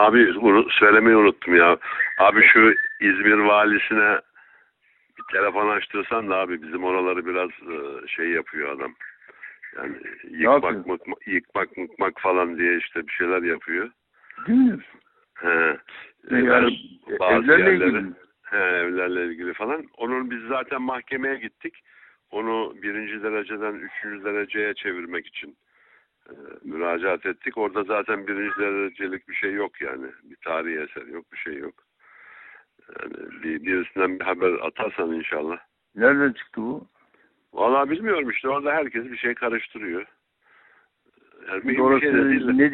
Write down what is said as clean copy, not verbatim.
Abi söylemeyi unuttum ya. Abi şu İzmir valisine bir telefon açtırsan da abi bizim oraları biraz şey yapıyor adam. Yani yıkmak mıkmak falan diye işte bir şeyler yapıyor. Değil mi? He. Yani Bazı evlerle yerleri. ilgili. He, evlerle ilgili falan. Onun biz zaten mahkemeye gittik. Onu birinci dereceden üçüncü dereceye çevirmek için müracaat ettik. Orada zaten birinci derecelik bir şey yok yani. Bir tarihi eser yok, bir şey yok. Yani birisinden bir haber atarsan inşallah. Nereden çıktı bu? Vallahi bilmiyorum işte orada herkes bir şey karıştırıyor. Yani bir Orası şey de değil. ne